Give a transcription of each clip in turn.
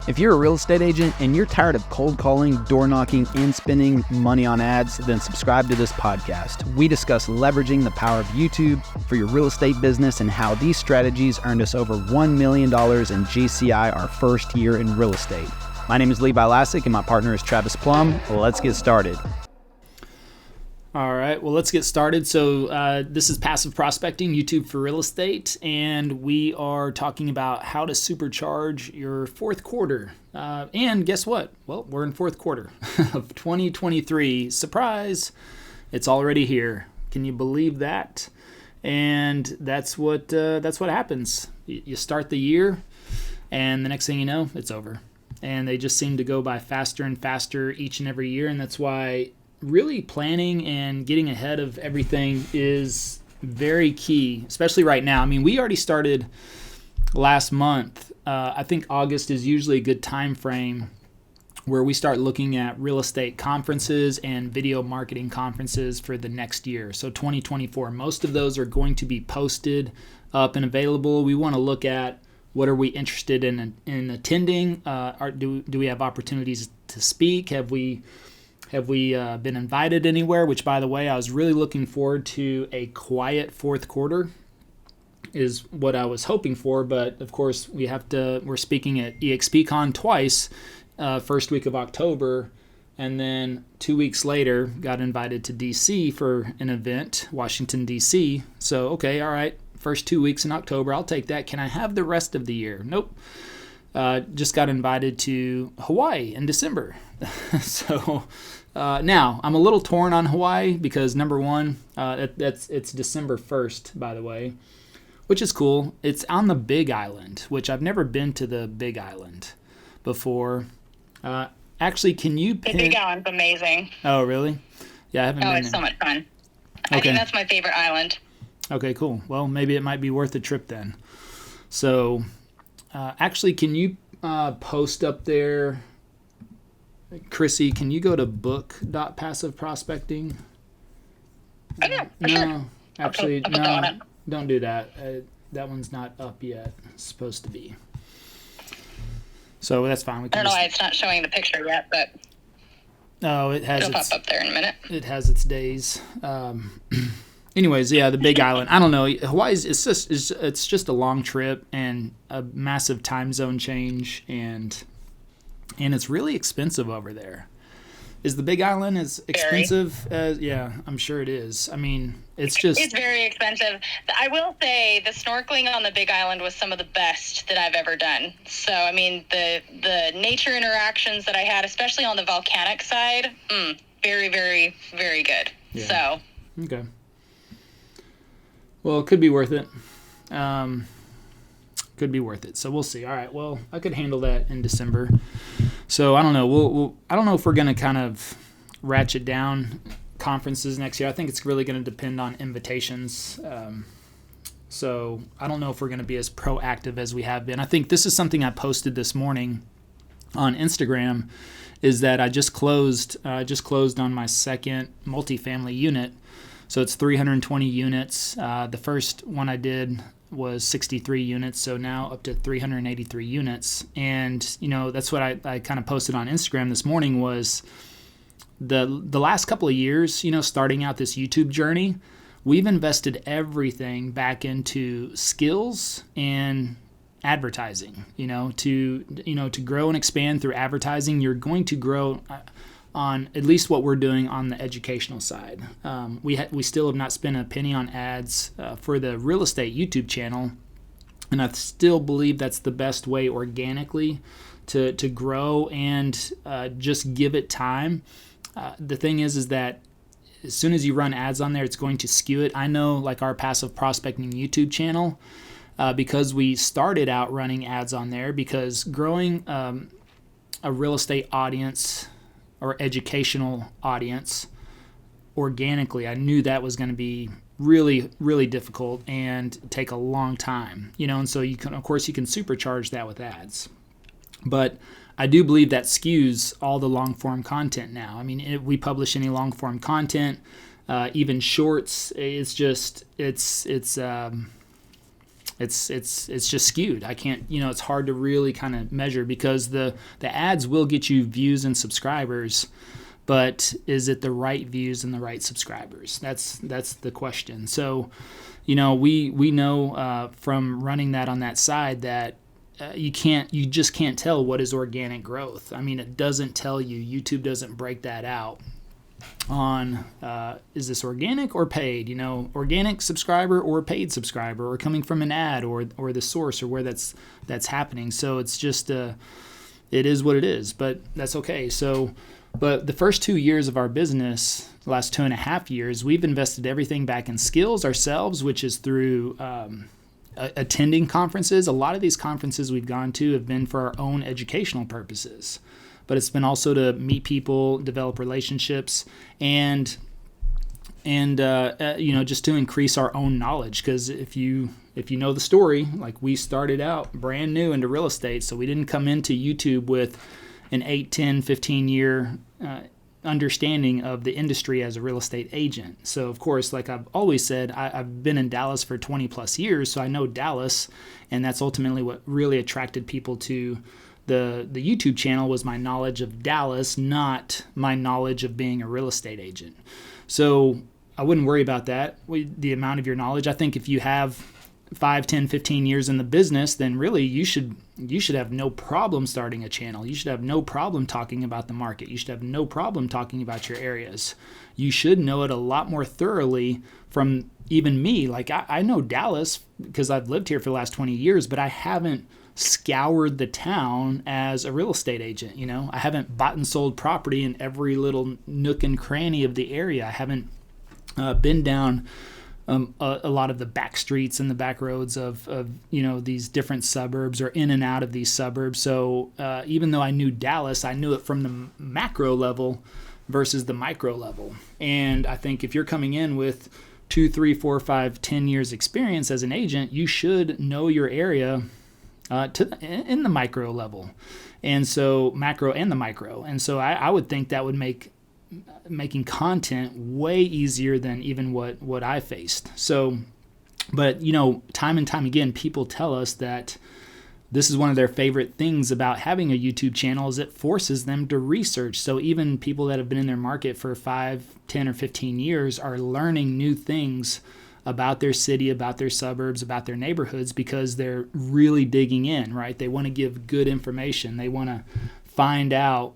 If you're a real estate agent and you're tired of cold calling, door knocking, and spending money on ads, then subscribe to this podcast. We discuss leveraging the power of YouTube for your real estate business and how these strategies earned us over $1 million in GCI our first year in real estate. My name is Levi Lascsak and my partner is Travis Plumb. Let's get started. All right, well, let's get started. So this is Passive Prospecting, YouTube for Real Estate, and we are talking about how to supercharge your fourth quarter. And guess what? Well, we're in fourth quarter of 2023. Surprise! It's already here. Can you believe that? And that's what happens. You start the year, and the next thing you know, it's over. And they just seem to go by faster and faster each and every year, and that's why really planning and getting ahead of everything is very key, especially right now. I mean, we already started last month. I think August is usually a good time frame where we start looking at real estate conferences and video marketing conferences for the next year. So 2024, most of those are going to be posted up and available. We want to look at what are we interested in attending? Do we have opportunities to speak? Have we been invited anywhere? Which, by the way, I was really looking forward to a quiet fourth quarter is what I was hoping for. But, of course, we're speaking at EXP Con twice, first week of October. And then 2 weeks later, got invited to D.C. for an event, Washington, D.C. So, okay, all right, first 2 weeks in October, I'll take that. Can I have the rest of the year? Nope. Just got invited to Hawaii in December. So now I'm a little torn on Hawaii because number one, it's December 1st, by the way, which is cool. It's on the Big Island, which I've never been to the Big Island before. Actually, can you The Big Island's amazing. Oh, really? Yeah, I haven't been it's there. so much fun. Okay. I think that's my favorite island. Okay, cool. Well, maybe it might be worth a trip then. So actually, can you post up there, Chrissy, can you go to book.passiveprospecting? Oh, yeah, for No, sure. actually, I'll put that on it. Don't do that. That one's not up yet. It's supposed to be. So that's fine. We I can don't know why it's not showing the picture yet, but it has it'll pop up there in a minute. It has its days. Anyways, yeah, the Big Island. I don't know. Hawaii's it's just a long trip and a massive time zone change, and it's really expensive over there. Is the Big Island as expensive as? Yeah, I'm sure it is. I mean, it's very expensive. I will say the snorkeling on the Big Island was some of the best that I've ever done. So, I mean, the nature interactions that I had, especially on the volcanic side, very, very, very good. Yeah. So. Okay. Well, it could be worth it. Could be worth it. So we'll see. All right. Well, I could handle that in December. So I don't know. I don't know if we're going to kind of ratchet down conferences next year. I think it's really going to depend on invitations. So I don't know if we're going to be as proactive as we have been. I think this is something I posted this morning on Instagram, is that I just closed on my second multifamily unit. So it's 320 units. The first one I did was 63 units, so now up to 383 units. And, that's what I kind of posted on Instagram this morning was the last couple of years, starting out this YouTube journey, we've invested everything back into skills and advertising, to grow and expand through advertising. You're going to grow on at least what we're doing on the educational side. We still have not spent a penny on ads for the real estate YouTube channel, and I still believe that's the best way organically to grow and just give it time. The thing is that as soon as you run ads on there, it's going to skew it. I know, like our Passive Prospecting YouTube channel, because we started out running ads on there, because growing a real estate audience or educational audience organically, I knew that was going to be really, really difficult and take a long time, and so you can supercharge that with ads. But I do believe that skews all the long form content now. I mean, if we publish any long form content, even shorts, it's It's just skewed. I can't, it's hard to really kind of measure, because the ads will get you views and subscribers, but is it the right views and the right subscribers? That's the question. So, we know from running that on that side that you just can't tell what is organic growth. I mean, it doesn't tell you. YouTube doesn't break that out on is this organic or paid, organic subscriber or paid subscriber, or coming from an ad, or the source, or where that's happening. So it's just it is what it is, but that's okay. So, but the first 2 years of our business, the last 2.5 years, we've invested everything back in skills ourselves, which is through attending conferences. A lot of these conferences we've gone to have been for our own educational purposes, but it's been also to meet people, develop relationships, and just to increase our own knowledge. Because if you know the story, like, we started out brand new into real estate, so we didn't come into YouTube with an 8, 10, 15 year understanding of the industry as a real estate agent. So of course, like I've always said, I've been in Dallas for 20 plus years, so I know Dallas, and that's ultimately what really attracted people to the YouTube channel, was my knowledge of Dallas, not my knowledge of being a real estate agent. So I wouldn't worry about that, the amount of your knowledge. I think if you have 5, 10, 15 years in the business, then really you should have no problem starting a channel. You should have no problem talking about the market. You should have no problem talking about your areas. You should know it a lot more thoroughly from even me. Like, I know Dallas because I've lived here for the last 20 years, but I haven't scoured the town as a real estate agent. I haven't bought and sold property in every little nook and cranny of the area. I haven't been down a lot of the back streets and the back roads of these different suburbs, or in and out of these suburbs. So even though I knew Dallas, I knew it from the macro level versus the micro level. And I think if you're coming in with 2, 3, 4, 5, 10 years experience as an agent, you should know your area in the micro level, and so macro and the micro. And so I would think that would make making content way easier than even what I faced. So, but time and time again, people tell us that this is one of their favorite things about having a YouTube channel, is it forces them to research. So even people that have been in their market for 5, 10, or 15 years are learning new things about their city, about their suburbs, about their neighborhoods, because they're really digging in, right? They want to give good information. They want to find out,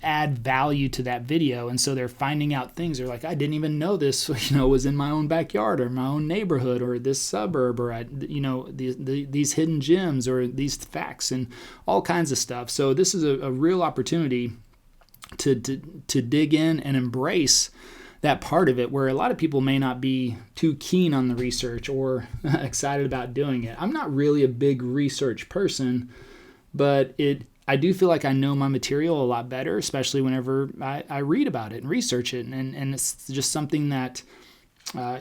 add value to that video. And so they're finding out things. They're like, I didn't even know this, was in my own backyard, or my own neighborhood, or this suburb, or, these hidden gems, or these facts, and all kinds of stuff. So this is a real opportunity to dig in and embrace that part of it, where a lot of people may not be too keen on the research or excited about doing it. I'm not really a big research person, but I do feel like I know my material a lot better, especially whenever I read about it and research it. And it's just something that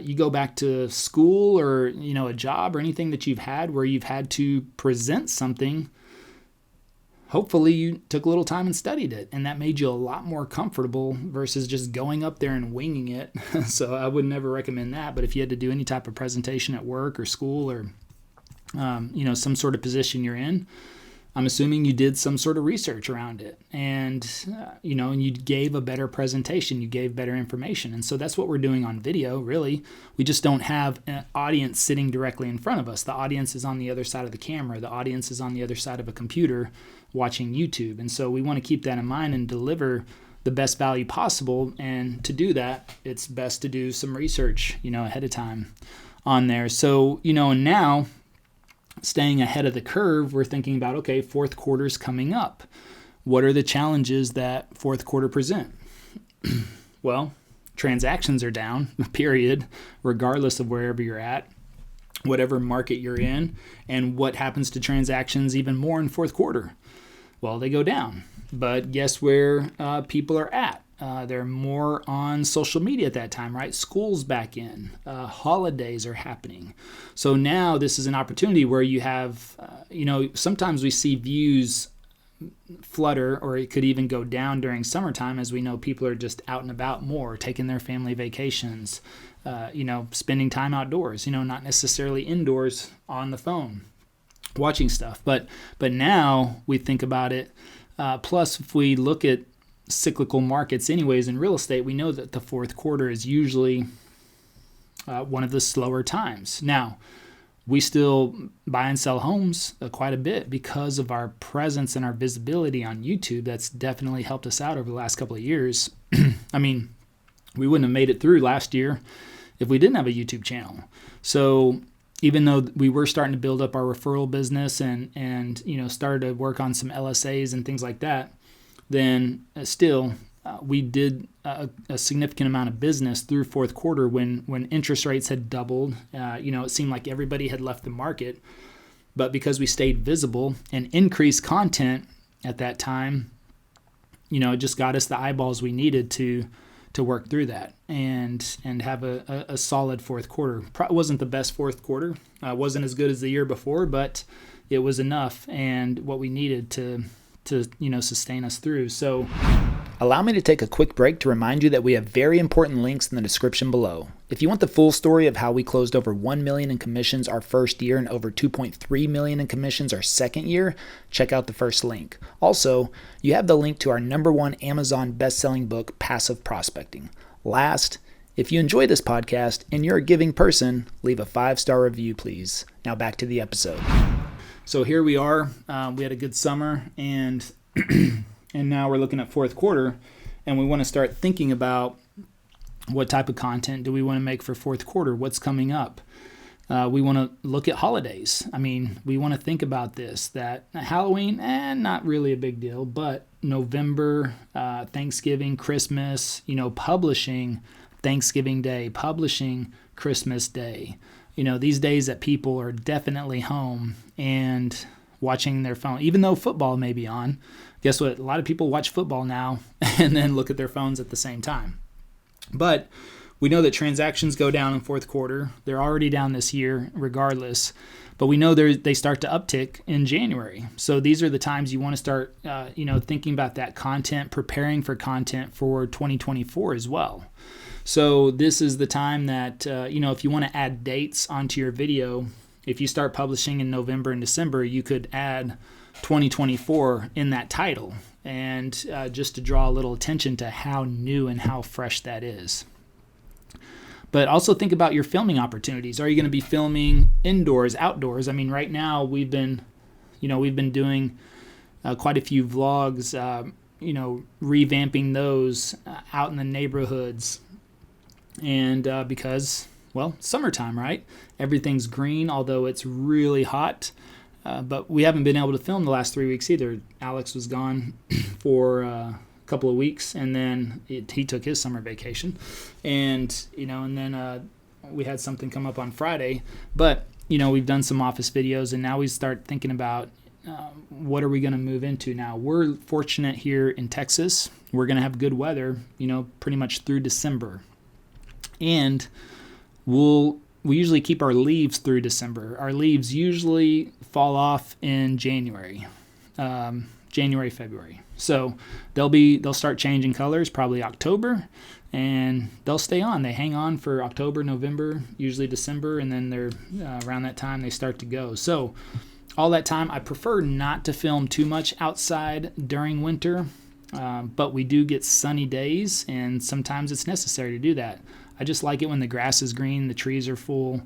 you go back to school, or, a job, or anything that you've had where you've had to present something. Hopefully you took a little time and studied it, and that made you a lot more comfortable versus just going up there and winging it. So I would never recommend that. But if you had to do any type of presentation at work or school, or, some sort of position you're in, I'm assuming you did some sort of research around it, and and you gave a better presentation, you gave better information. And so that's what we're doing on video, really. We just don't have an audience sitting directly in front of us. The audience is on the other side of the camera. The audience is on the other side of a computer watching YouTube. And so we want to keep that in mind and deliver the best value possible. And to do that, it's best to do some research, ahead of time on there. So, and now, staying ahead of the curve, we're thinking about, okay, fourth quarter's coming up. What are the challenges that fourth quarter present? Well, transactions are down, period, regardless of wherever you're at, whatever market you're in. And what happens to transactions even more in fourth quarter? Well, they go down. But guess where people are at? They're more on social media at that time, right? School's back in. Holidays are happening. So now this is an opportunity where you have, sometimes we see views flutter, or it could even go down during summertime, as we know people are just out and about more, taking their family vacations, spending time outdoors, not necessarily indoors on the phone watching stuff. But now we think about it. Plus, if we look at cyclical markets anyways in real estate, we know that the fourth quarter is usually one of the slower times. Now, we still buy and sell homes quite a bit because of our presence and our visibility on YouTube. That's definitely helped us out over the last couple of years. I mean, we wouldn't have made it through last year if we didn't have a YouTube channel. So even though we were starting to build up our referral business and started to work on some LSAs and things like that, then still we did a significant amount of business through fourth quarter when interest rates had doubled. It seemed like everybody had left the market, but because we stayed visible and increased content at that time, it just got us the eyeballs we needed to work through that and have a solid fourth quarter. Probably wasn't the best fourth quarter. Wasn't as good as the year before, but it was enough and what we needed to sustain us through. So allow me to take a quick break to remind you that we have very important links in the description below. If you want the full story of how we closed over $1 million in commissions our first year and over $2.3 million in commissions our second year, check out the first link. Also, you have the link to our #1 Amazon best-selling book, Passive Prospecting. Last, if you enjoy this podcast and you're a giving person, leave a 5-star review, please. Now back to the episode. So here we are. We had a good summer, and and now we're looking at fourth quarter, and we want to start thinking about what type of content do we want to make for fourth quarter, what's coming up. We want to look at holidays. I mean, we want to think about this, that Halloween, not really a big deal, but November, Thanksgiving, Christmas, publishing Thanksgiving Day, publishing Christmas Day. These days that people are definitely home and watching their phone, even though football may be on. Guess what? A lot of people watch football now and then look at their phones at the same time. But we know that transactions go down in fourth quarter. They're already down this year regardless. But we know they start to uptick in January. So these are the times you want to start thinking about that content, preparing for content for 2024 as well. So this is the time that, if you want to add dates onto your video, if you start publishing in November and December, you could add 2024 in that title, and just to draw a little attention to how new and how fresh that is. But also think about your filming opportunities. Are you going to be filming indoors, outdoors? I mean, right now we've been doing quite a few vlogs, revamping those out in the neighborhoods. And because, summertime, right? Everything's green, although it's really hot. But we haven't been able to film the last 3 weeks either. Alex was gone for a couple of weeks, and then he took his summer vacation. And then we had something come up on Friday. But, we've done some office videos, and now we start thinking about what are we going to move into now. We're fortunate here in Texas. We're going to have good weather, pretty much through December. And we usually keep our leaves through December. Our leaves usually fall off in January, February. So they'll start changing colors probably October, and they'll stay on. They hang on for October, November, usually December, and then they're around that time they start to go. So all that time, I prefer not to film too much outside during winter, but we do get sunny days, and sometimes it's necessary to do that. I just like it when the grass is green, the trees are full,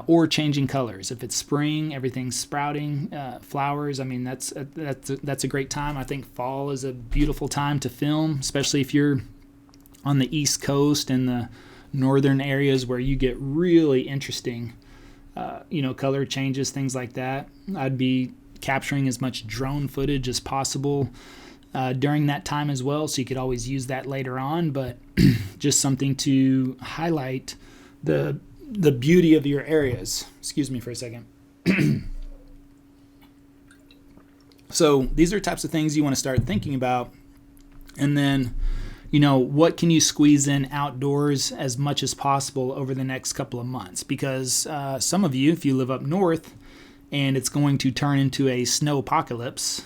or changing colors. If it's spring, everything's sprouting, flowers. I mean, that's a great time. I think fall is a beautiful time to film, especially if you're on the East Coast and the northern areas where you get really interesting, color changes, things like that. I'd be capturing as much drone footage as possible during that time as well, so you could always use that later on, but just something to highlight the beauty of your areas. Excuse me for a second. So these are types of things you want to start thinking about, and then what can you squeeze in outdoors as much as possible over the next couple of months, because some of you, if you live up north and it's going to turn into a snow apocalypse,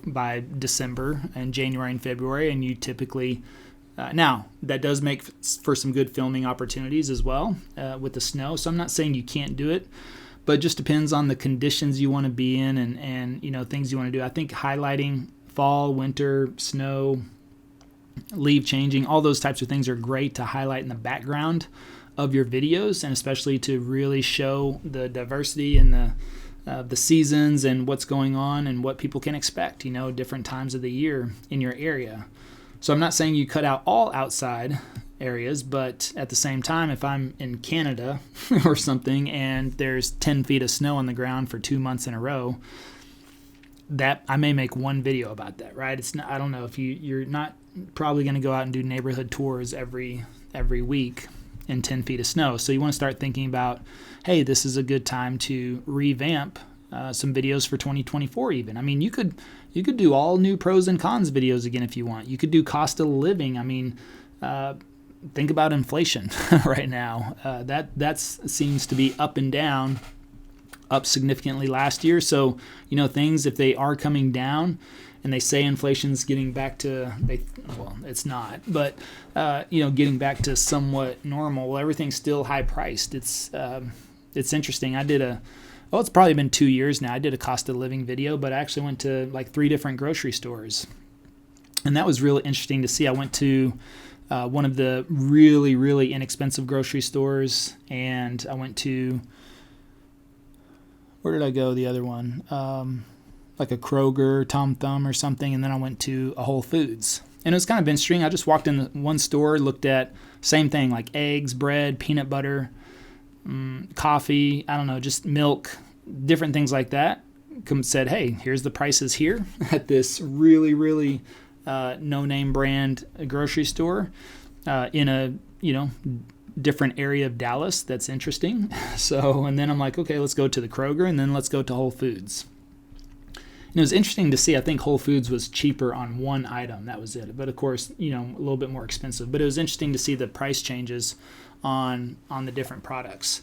by December and January and February, and you typically Now, that does make for some good filming opportunities as well with the snow. So I'm not saying you can't do it, but it just depends on the conditions you want to be in and things you want to do. I think highlighting fall, winter, snow, leaf changing, all those types of things are great to highlight in the background of your videos, and especially to really show the diversity and the seasons and what's going on and what people can expect, different times of the year in your area. So I'm not saying you cut out all outside areas, but at the same time, if I'm in Canada or something and there's 10 feet of snow on the ground for 2 months in a row, that I may make one video about that, right? It's not, I don't know if you're not probably going to go out and do neighborhood tours every week in 10 feet of snow. So you want to start thinking about, hey, this is a good time to revamp some videos for 2024 even. I mean, you could do all new pros and cons videos again if you want. You could do cost of living. I mean, think about inflation right now. That seems to be up and down, up significantly last year. So, things, if they are coming down and they say inflation's getting back to, it's not, but, getting back to somewhat normal, well, everything's still high priced. It's interesting. It's probably been 2 years now. I did a cost of living video, but I actually went to like 3 different grocery stores. And that was really interesting to see. I went to one of the really, really inexpensive grocery stores, and I went to, where did I go? The other one, like a Kroger, Tom Thumb or something, and then I went to a Whole Foods. And it was kind of interesting. I just walked in one store, looked at same thing, like eggs, bread, peanut butter, coffee, I don't know, just milk, different things like that. Said, hey, here's the prices here at this really, really no-name brand grocery store in a, different area of Dallas. That's interesting. So, and then I'm like, okay, let's go to the Kroger, and then let's go to Whole Foods. And it was interesting to see. I think Whole Foods was cheaper on one item. That was it. But of course, a little bit more expensive. But it was interesting to see the price changes on the different products.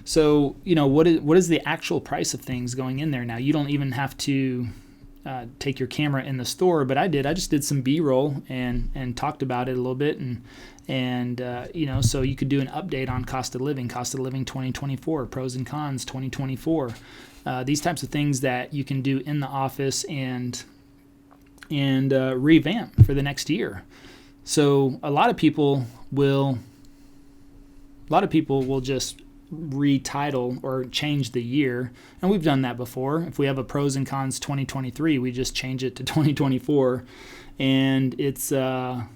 So, what is the actual price of things going in there now? You don't even have to take your camera in the store, but I did. I just did some B-roll and talked about it a little bit, and so you could do an update on cost of living 2024, pros and cons 2024. These types of things that you can do in the office and revamp for the next year. So a lot of people will just retitle or change the year, and we've done that before. If we have a pros and cons 2023, we just change it to 2024, and it's and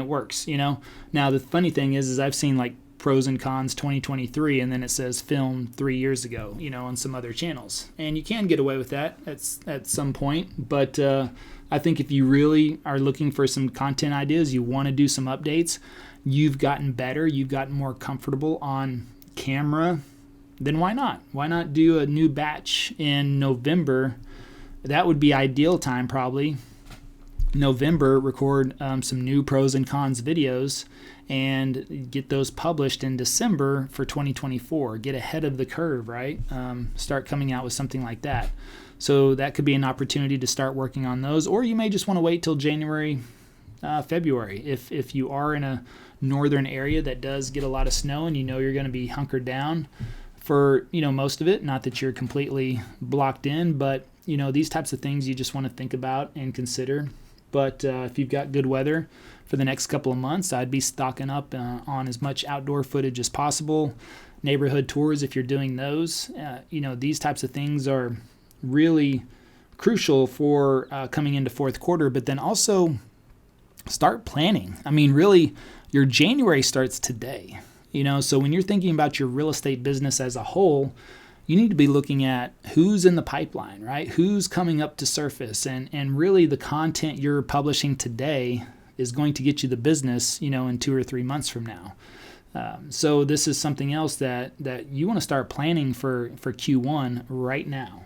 it works. Now the funny thing is I've seen like pros and cons 2023, and then it says filmed 3 years ago, on some other channels, and you can get away with that at some point. But I think if you really are looking for some content ideas, you want to do some updates, you've gotten better, you've gotten more comfortable on camera, then why not? Why not do a new batch in November? That would be ideal time, probably. November, record some new pros and cons videos and get those published in December for 2024. Get ahead of the curve, right? Start coming out with something like that. So that could be an opportunity to start working on those, or you may just want to wait till January, February. If you are in a northern area that does get a lot of snow and you're going to be hunkered down for most of it, not that you're completely blocked in, but these types of things you just want to think about and consider. But if you've got good weather for the next couple of months, I'd be stocking up on as much outdoor footage as possible. Neighborhood tours, if you're doing those, these types of things are really crucial for coming into fourth quarter. But then also start planning. I mean, really, your January starts today. So when you're thinking about your real estate business as a whole, you need to be looking at who's in the pipeline, right? Who's coming up to surface, and really the content you're publishing today is going to get you the business, in 2 or 3 months from now. So this is something else that you want to start planning for Q1 right now.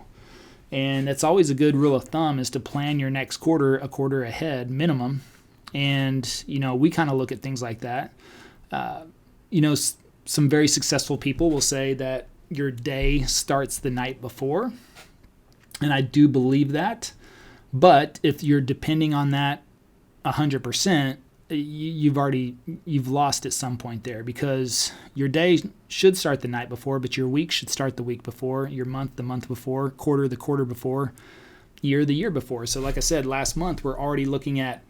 And that's always a good rule of thumb, is to plan your next quarter a quarter ahead minimum. And, we kind of look at things like that. Some very successful people will say that your day starts the night before. And I do believe that. But if you're depending on that 100%, you've lost at some point there, because your day should start the night before, but your week should start the week before, your month the month before, quarter the quarter before, year the year before. So like I said, last month we're already looking at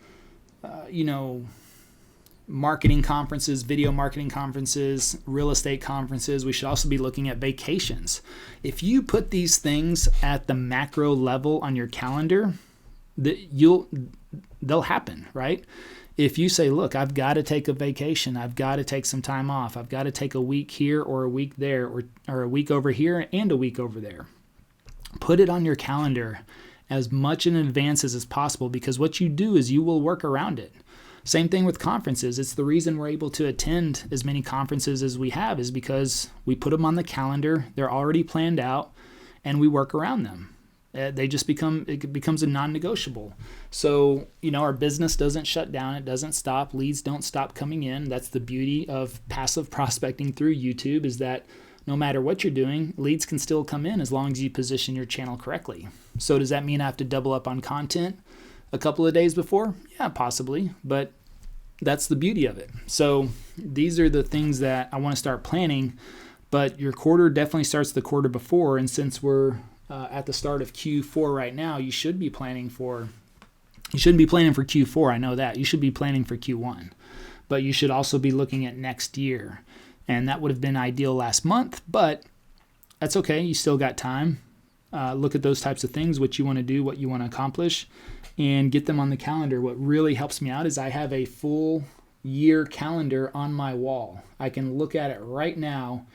marketing conferences, video marketing conferences, real estate conferences. We should also be looking at vacations. If you put these things at the macro level on your calendar, they'll happen, right? If you say, look, I've got to take a vacation, I've got to take some time off, I've got to take a week here or a week there, or a week over here and a week over there, put it on your calendar as much in advance as possible, because what you do is you will work around it. Same thing with conferences. It's the reason we're able to attend as many conferences as we have, is because we put them on the calendar, they're already planned out, and we work around them. It becomes a non-negotiable. So, our business doesn't shut down. It doesn't stop. Leads don't stop coming in. That's the beauty of passive prospecting through YouTube, is that no matter what you're doing, leads can still come in as long as you position your channel correctly. So does that mean I have to double up on content a couple of days before? Yeah, possibly, but that's the beauty of it. So these are the things that I want to start planning, but your quarter definitely starts the quarter before. And since we're at the start of Q4 right now, you shouldn't be planning for Q4. I know that. You should be planning for Q1, but you should also be looking at next year. And that would have been ideal last month, but that's okay. You still got time. Look at those types of things, what you want to do, what you want to accomplish, and get them on the calendar. What really helps me out is I have a full year calendar on my wall. I can look at it right now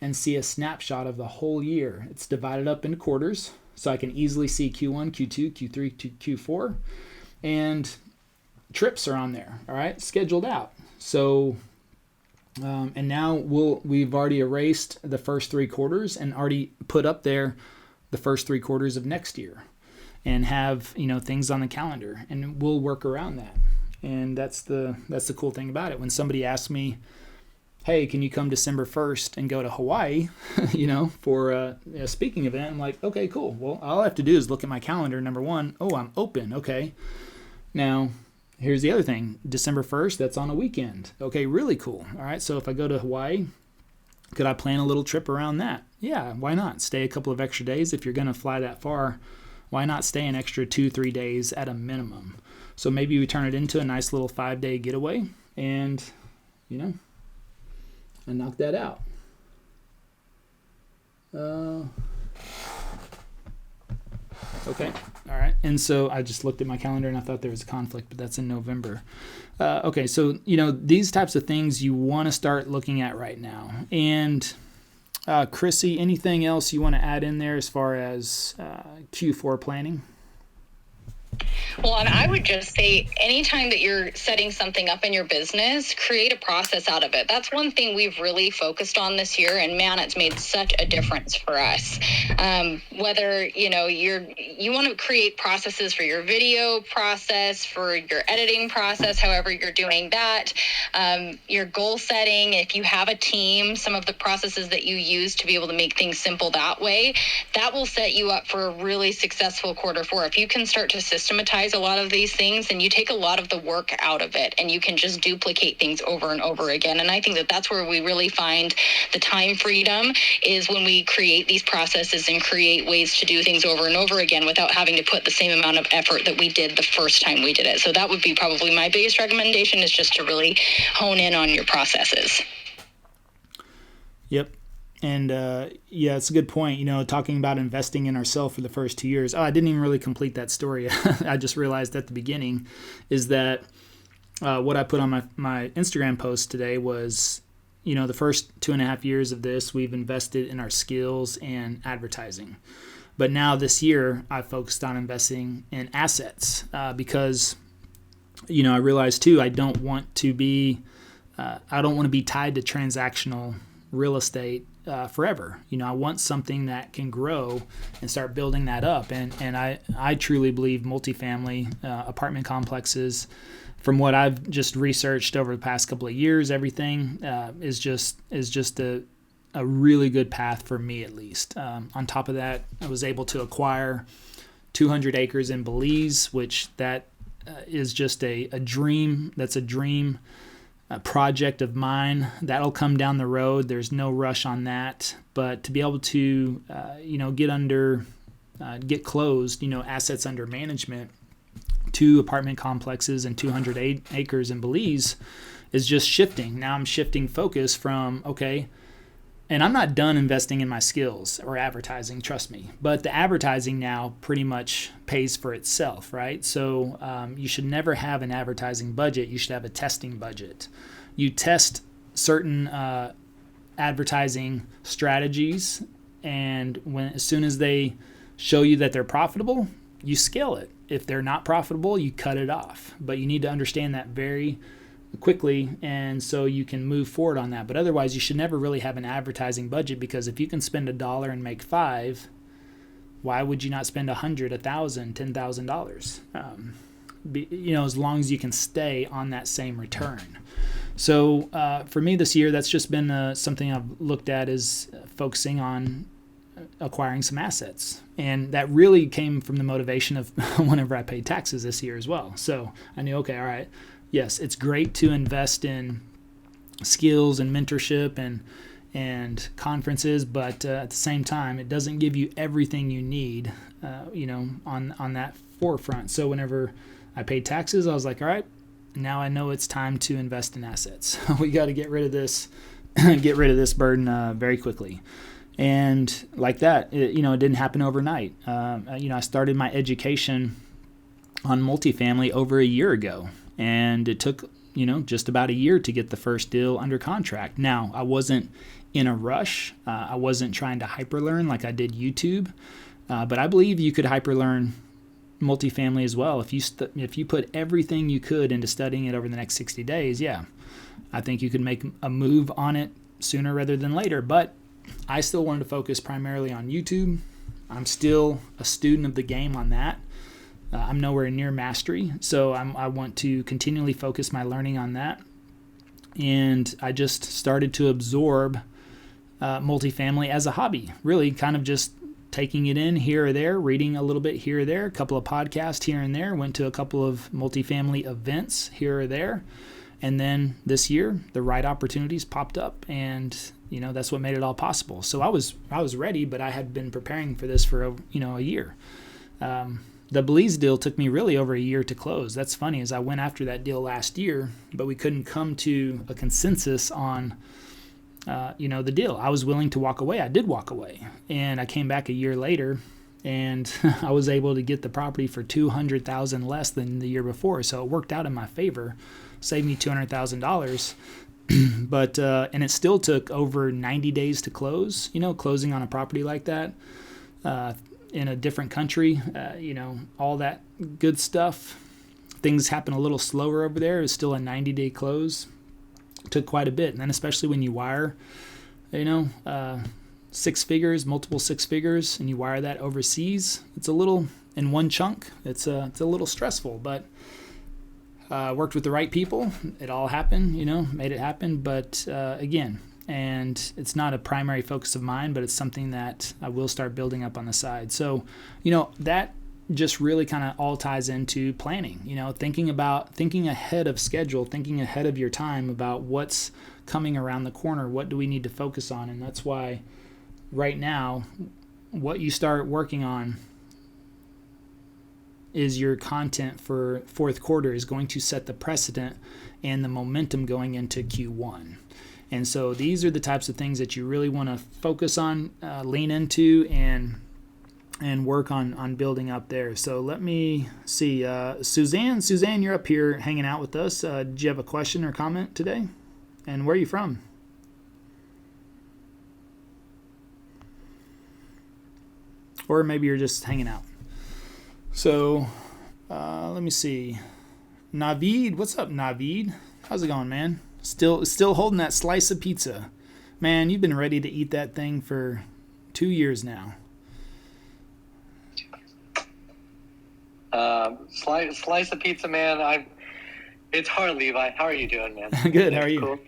and see a snapshot of the whole year. It's divided up into quarters, so I can easily see Q1, Q2, Q3, Q4, and trips are on there, all right, scheduled out. So, and now we've already erased the first 3 quarters and already put up there the first 3 quarters of next year, and have things on the calendar, and we'll work around that. And that's the cool thing about it. When somebody asks me, hey, can you come December 1st and go to Hawaii, for a speaking event? I'm like, okay, cool. Well, all I have to do is look at my calendar. Number one, I'm open. Okay. Now, here's the other thing. December 1st, that's on a weekend. Okay, really cool. All right, so if I go to Hawaii, could I plan a little trip around that? Yeah, why not? Stay a couple of extra days. If you're going to fly that far, why not stay an extra 2-3 days at a minimum? So maybe we turn it into a nice little 5-day getaway, and, and knock that out. Okay. All right. And so I just looked at my calendar and I thought there was a conflict, but that's in November. Okay. So, these types of things you want to start looking at right now. And Chrissy, anything else you want to add in there as far as Q4 planning? Well, and I would just say anytime that you're setting something up in your business, create a process out of it. That's one thing we've really focused on this year, and man, it's made such a difference for us. Whether, you want to create processes for your video process, for your editing process, however you're doing that, your goal setting, if you have a team, some of the processes that you use to be able to make things simple that way, that will set you up for a really successful Q4. If you can start to systematize a lot of these things, and you take a lot of the work out of it, and you can just duplicate things over and over again. And I think that that's where we really find the time freedom, is when we create these processes and create ways to do things over and over again without having to put the same amount of effort that we did the first time we did it. So that would be probably my biggest recommendation, is just to really hone in on your processes. Yep. And it's a good point, talking about investing in ourselves for the first 2 years. I didn't even really complete that story. I just realized at the beginning is that what I put on my Instagram post today was, the first 2.5 years of this, we've invested in our skills and advertising. But now this year, I focused on investing in assets because, I realized too, I don't want to be tied to transactional real estate forever. I want something that can grow and start building that up. And I truly believe multifamily apartment complexes, from what I've just researched over the past couple of years, everything is just a really good path for me, at least. On top of that, I was able to acquire 200 acres in Belize, which that is just a dream. That's a dream project of mine. That'll come down the road. There's no rush on that. But to be able to, get closed, assets under management, 2 apartment complexes and 208 acres in Belize is just shifting. Now I'm shifting focus from, okay, and I'm not done investing in my skills or advertising, trust me. But the advertising now pretty much pays for itself, right? So you should never have an advertising budget. You should have a testing budget. You test certain advertising strategies, and as soon as they show you that they're profitable, you scale it. If they're not profitable, you cut it off. But you need to understand that very quickly, and so you can move forward on that. But otherwise, you should never really have an advertising budget, because if you can spend $1 and make $5, why would you not spend $100, $1,000, $10,000? As long as you can stay on that same return. So for me this year, that's just been something I've looked at, is focusing on acquiring some assets. And that really came from the motivation of whenever I paid taxes this year as well. So I knew, okay, all right, yes, it's great to invest in skills and mentorship and conferences, but at the same time, it doesn't give you everything you need, on that forefront. So whenever I paid taxes, I was like, all right, now I know it's time to invest in assets. We got to get rid of this burden very quickly. And like that, it didn't happen overnight. I started my education on multifamily over a year ago. And it took, just about a year to get the first deal under contract. Now, I wasn't in a rush. I wasn't trying to hyperlearn like I did YouTube. But I believe you could hyperlearn multifamily as well. If you put everything you could into studying it over the next 60 days, yeah, I think you could make a move on it sooner rather than later. But I still wanted to focus primarily on YouTube. I'm still a student of the game on that. I'm nowhere near mastery, so I want to continually focus my learning on that. And I just started to absorb multifamily as a hobby, really kind of just taking it in here or there, reading a little bit here or there, a couple of podcasts here and there, went to a couple of multifamily events here or there. And then this year, the right opportunities popped up, and that's what made it all possible. So I was ready, but I had been preparing for this for a year. The Belize deal took me really over a year to close. That's funny, as I went after that deal last year, but we couldn't come to a consensus on, the deal. I was willing to walk away. I did walk away, and I came back a year later, and I was able to get the property for $200,000 less than the year before. So it worked out in my favor, saved me $200,000. But and it still took over 90 days to close. Closing on a property like that. In a different country, all that good stuff. Things happen a little slower over there. It's still a 90-day close. Took quite a bit. And then especially when you wire, 6 figures, multiple 6 figures, and you wire that overseas, it's a little, in one chunk, it's a little stressful, but worked with the right people. It all happened, made it happen. But again, and it's not a primary focus of mine, but it's something that I will start building up on the side. So, that just really kind of all ties into planning, thinking ahead of schedule, thinking ahead of your time about what's coming around the corner. What do we need to focus on? And that's why right now, what you start working on is your content for fourth quarter is going to set the precedent and the momentum going into Q1. And so these are the types of things that you really want to focus on, lean into, and work on building up there. So let me see. Suzanne, you're up here hanging out with us. Did you have a question or comment today? And where are you from? Or maybe you're just hanging out. So let me see. Navid, what's up, Navid? How's it going, man? Still holding that slice of pizza. Man, you've been ready to eat that thing for 2 years now. Slice of pizza, man. It's hard, Levi. How are you doing, man? Good. How are you? Cool.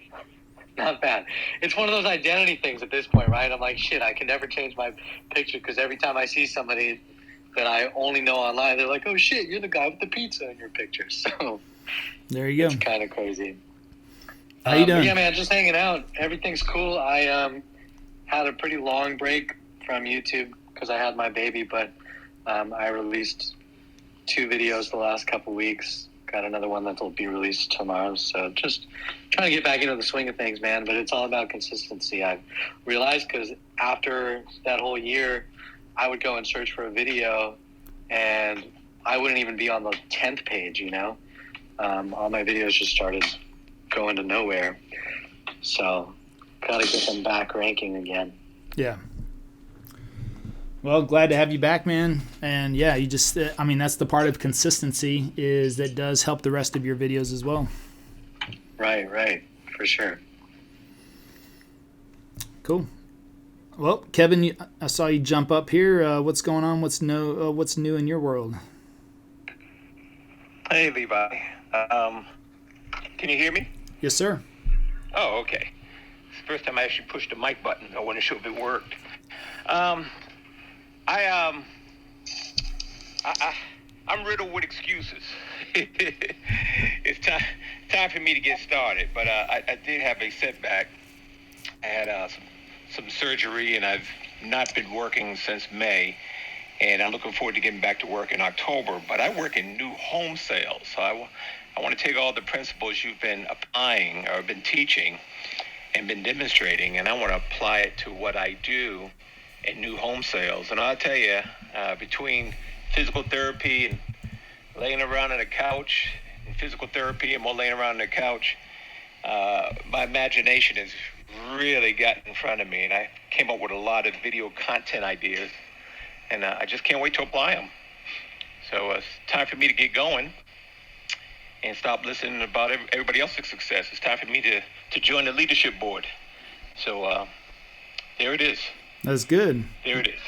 Not bad. It's one of those identity things at this point, right? I'm like, shit, I can never change my picture because every time I see somebody, that I only know online. They're like, oh shit, you're the guy with the pizza in your picture. So there you go. It's kind of crazy. How you doing? Yeah, man, just hanging out. Everything's cool. I had a pretty long break from YouTube because I had my baby, but I released 2 videos the last couple weeks. Got another one that'll be released tomorrow. So just trying to get back into the swing of things, man. But it's all about consistency. I've realized, because after that whole year, I would go and search for a video and I wouldn't even be on the 10th page, you know? All my videos just started going to nowhere. So got to get them back ranking again. Yeah. Well, glad to have you back, man. And yeah, you just, I mean, that's the part of consistency, is that does help the rest of your videos as well. Right. For sure. Cool. Well, Kevin, I saw you jump up here. What's going on? What's new in your world? Hey, Levi. Can you hear me? Yes, sir. Oh, okay. It's the first time I actually pushed the mic button. I wasn't sure if it worked. I'm riddled with excuses. It's time for me to get started, but I did have a setback. I had some surgery, and I've not been working since May, and I'm looking forward to getting back to work in October. But I work in new home sales, so I want to take all the principles you've been applying or been teaching and been demonstrating, and I want to apply it to what I do in new home sales. And I'll tell you, between physical therapy and laying around on a couch, and physical therapy and more laying around on the couch, my imagination has really gotten in front of me, and I came up with a lot of video content ideas, and I just can't wait to apply them. So it's time for me to get going and stop listening about everybody else's success. It's time for me to join the leadership board. So there it is. That's good. There it is.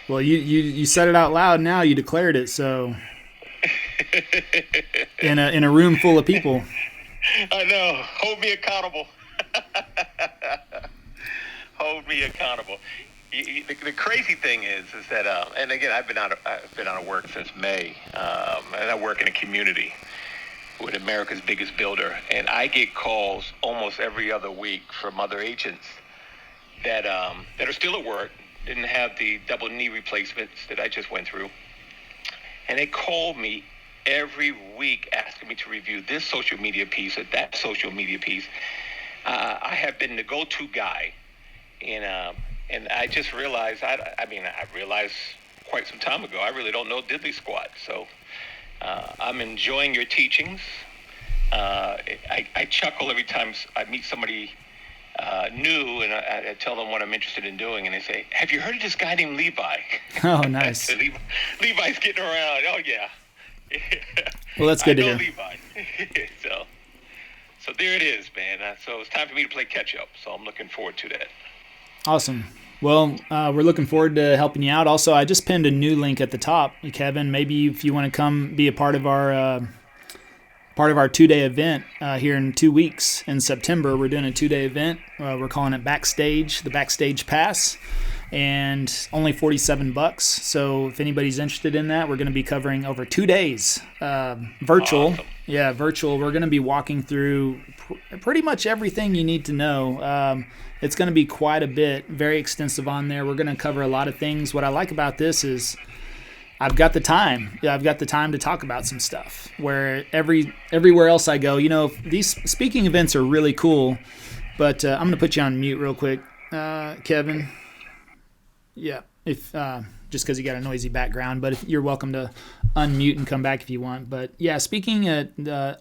Well, you said it out loud now. You declared it, so in a room full of people. I know. Hold me accountable. Hold me accountable. The crazy thing is that, and again, I've been out of work since May, and I work in a community with America's biggest builder, and I get calls almost every other week from other agents that are still at work, didn't have the double knee replacements that I just went through, and they call me every week asking me to review this social media piece or that social media piece. I have been the go-to guy, and I just realized, I realized quite some time ago, I really don't know diddly squat. So I'm enjoying your teachings. I chuckle every time I meet somebody new, and I tell them what I'm interested in doing, and they say, have you heard of this guy named Levi? Oh, nice. Levi's getting around. Oh, yeah. Well, that's good to hear. Levi. So there it is, man. So it's time for me to play catch up. So I'm looking forward to that. Awesome. Well, we're looking forward to helping you out. Also, I just pinned a new link at the top, Kevin. Maybe if you want to come be a part of our 2-day event here in 2 weeks in September. We're doing a 2-day event. We're calling it Backstage, the Backstage Pass, and only $47. So if anybody's interested in that, we're going to be covering over 2 days, virtual. Awesome. Yeah, virtual. We're going to be walking through pretty much everything you need to know. It's going to be quite a bit, very extensive on there. We're going to cover a lot of things. What I like about this is I've got the time. Yeah, I've got the time to talk about some stuff. Where everywhere else I go, these speaking events are really cool. But I'm going to put you on mute real quick, Kevin. Yeah, if just because you got a noisy background, but you're welcome to unmute and come back if you want. But yeah, speaking at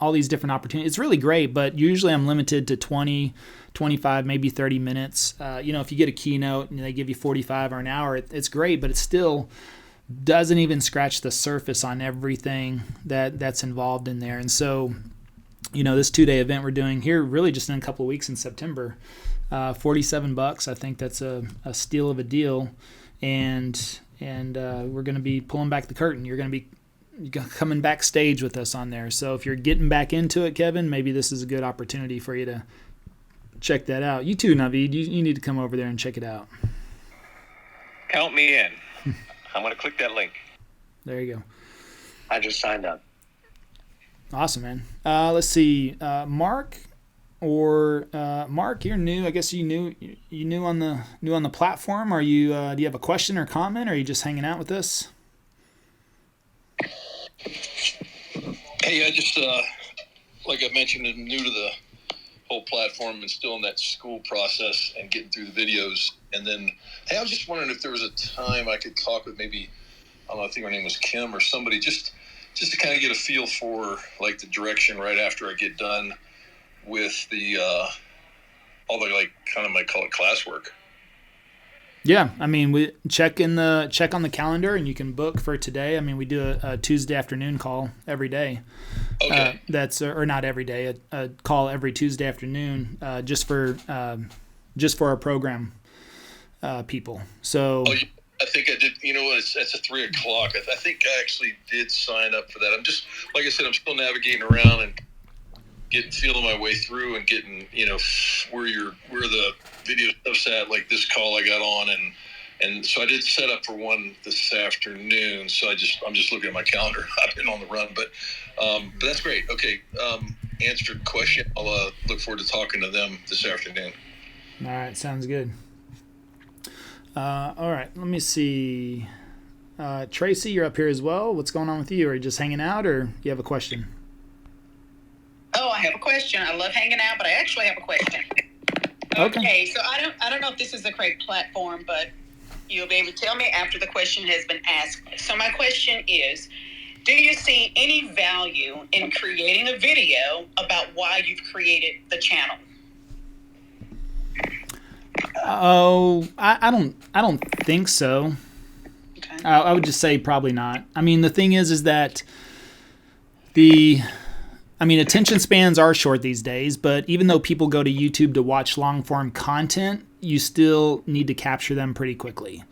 all these different opportunities, it's really great. But usually I'm limited to 20, 25, maybe 30 minutes. If you get a keynote and they give you 45 or an hour, it's great, but it still doesn't even scratch the surface on everything that's involved in there. And so, this 2-day event we're doing here really just in a couple of weeks in September, $47. I think that's a steal of a deal. And we're going to be pulling back the curtain. You're going to be coming backstage with us on there. So if you're getting back into it, Kevin, maybe this is a good opportunity for you to check that out. You too, Naveed. You need to come over there and check it out. Count me in. I'm going to click that link. Awesome. Well, we're looking forward to helping you out. Also, I just pinned a new link at the top. There you go. I just signed up. Awesome, man. Let's see, Mark, Mark, you're new. I guess you new on the platform. Are you? Do you have a question or comment? Or are you just hanging out with us? Hey, I just like I mentioned, I'm new to the whole platform and still in that school process and getting through the videos. And then, hey, I was just wondering if there was a time I could talk with maybe, I don't know, I think her name was Kim or somebody, just to kind of get a feel for like the direction right after I get done with the all the like kind of might call it classwork. Yeah, I mean, we check on the calendar and you can book for today. I mean, we do a Tuesday afternoon call every day. Okay. Or not every day, a call every Tuesday afternoon, just for our program people. So. Oh, I think I did. You know what? It's at 3:00. I think I actually did sign up for that. I'm just, like I said, I'm still navigating around and feeling my way through and getting, where the video stuff's at. Like this call I got on, and so I did set up for one this afternoon. So I'm just looking at my calendar. I've been on the run, but that's great. Okay, answered question. I'll look forward to talking to them this afternoon. All right, sounds good. All right, let me see. Tracy, you're up here as well. What's going on with you? Are you just hanging out, or do you have a question? Oh, I have a question. I love hanging out, but I actually have a question. Okay, so I don't know if this is the correct platform, but you'll be able to tell me after the question has been asked. So my question is, do you see any value in creating a video about why you've created the channel? Oh, I don't think so. Okay. I would just say probably not. I mean, the thing is that attention spans are short these days, but even though people go to YouTube to watch long form content, you still need to capture them pretty quickly.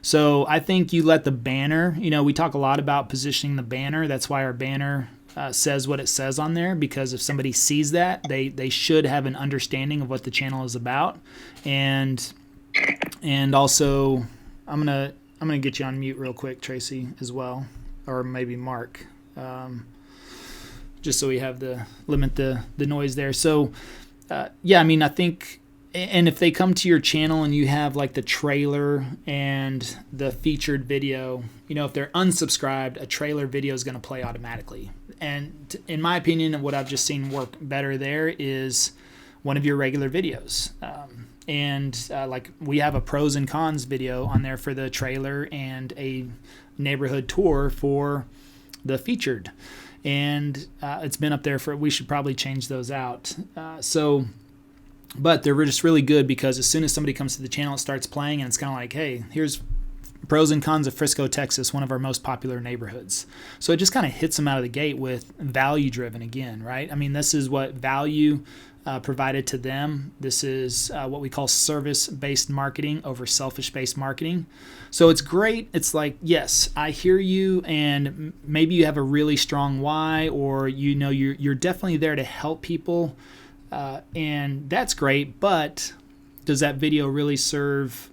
So I think you let the banner, we talk a lot about positioning the banner. That's why our banner says what it says on there, because if somebody sees that, they should have an understanding of what the channel is about. And also I'm gonna get you on mute real quick, Tracy, as well, or maybe Mark. Just so we have limit the noise there. So, I think, and if they come to your channel and you have like the trailer and the featured video, if they're unsubscribed, a trailer video is going to play automatically. And in my opinion, what I've just seen work better there is one of your regular videos. Like we have a pros and cons video on there for the trailer and a neighborhood tour for the featured. And it's been up there we should probably change those out. But they're just really good because as soon as somebody comes to the channel, it starts playing and it's kind of like, hey, here's pros and cons of Frisco, Texas, one of our most popular neighborhoods. So it just kind of hits them out of the gate with value driven again, right? I mean, this is what value provided to them. This is what we call service-based marketing over selfish-based marketing. So it's great. It's like, yes, I hear you, and maybe you have a really strong why, or you're definitely there to help people, and that's great. But does that video really serve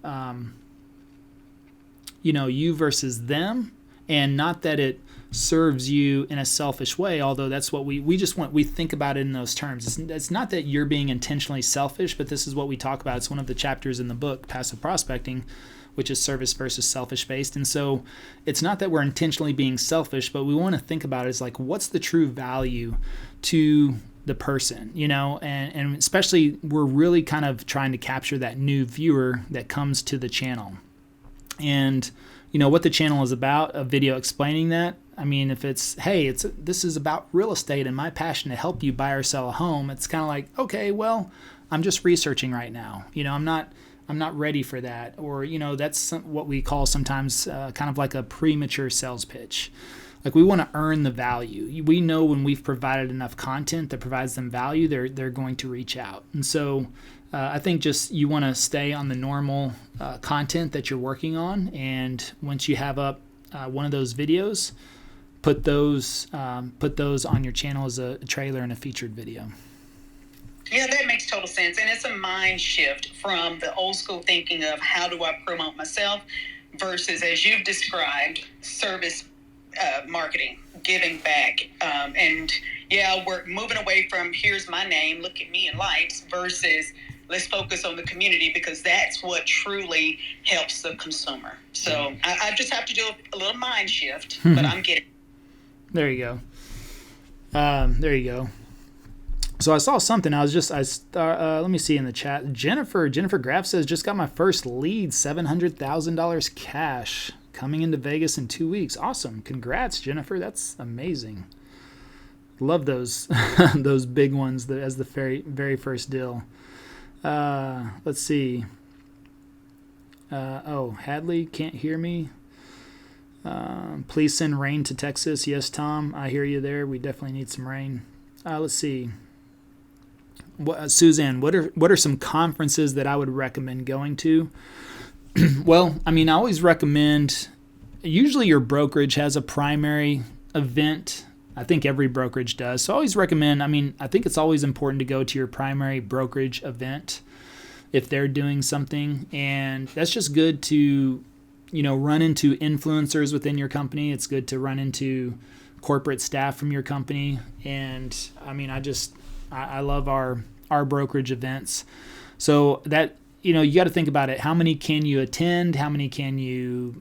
you versus them? And not that it serves you in a selfish way, although that's what we think about it in those terms. It's not that you're being intentionally selfish, but this is what we talk about. It's one of the chapters in the book, Passive Prospecting, which is service versus selfish based. And so it's not that we're intentionally being selfish, but we want to think about it as like, what's the true value to the person, and especially we're really kind of trying to capture that new viewer that comes to the channel. And what the channel is about, a video explaining that. I mean, if it's, hey, this is about real estate and my passion to help you buy or sell a home, it's kind of like, okay, well, I'm just researching right now. I'm not ready for that. Or, that's what we call sometimes kind of like a premature sales pitch. Like we want to earn the value. We know when we've provided enough content that provides them value, they're going to reach out. And so I think just you want to stay on the normal content that you're working on. And once you have up one of those videos, put those on your channel as a trailer and a featured video. Yeah, that makes total sense. And it's a mind shift from the old school thinking of how do I promote myself versus, as you've described, service marketing, giving back. And yeah, we're moving away from here's my name, look at me and lights, versus let's focus on the community, because that's what truly helps the consumer. So I just have to do a little mind shift, but I'm getting. There you go. There you go. So I saw something. Let me see in the chat. Jennifer Graff says, just got my first lead, $700,000 cash coming into Vegas in 2 weeks. Awesome. Congrats, Jennifer. That's amazing. Love those those big ones as the very first deal. Let's see. Hadley can't hear me. Please send rain to Texas. Yes, Tom, I hear you there. We definitely need some rain. Let's see. Suzanne, what are some conferences that I would recommend going to? Well, I mean, I always recommend, usually your brokerage has a primary event. I think every brokerage does. So I always recommend, I think it's always important to go to your primary brokerage event if they're doing something. And that's just good to, run into influencers within your company. It's good to run into corporate staff from your company. And I love our brokerage events. So that, you got to think about it. How many can you attend? How many can you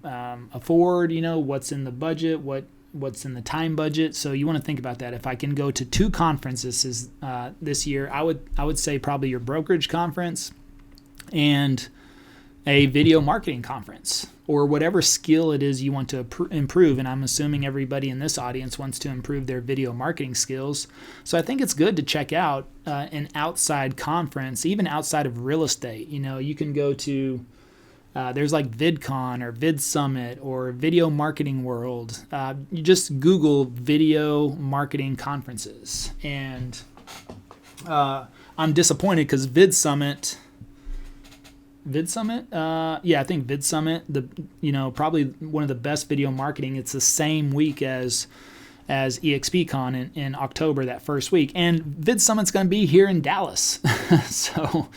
afford? What's in the budget? What's in the time budget? So you want to think about that. If I can go to 2 conferences this year, I would say probably your brokerage conference and a video marketing conference, or whatever skill it is you want to improve. And I'm assuming everybody in this audience wants to improve their video marketing skills. So I think it's good to check out an outside conference, even outside of real estate. You can go to, there's like VidCon or Vid Summit or Video Marketing World. You just Google video marketing conferences. And I'm disappointed because I think Vid Summit, probably one of the best video marketing. It's the same week as EXP Con in October, that first week. And Vid Summit's going to be here in Dallas. So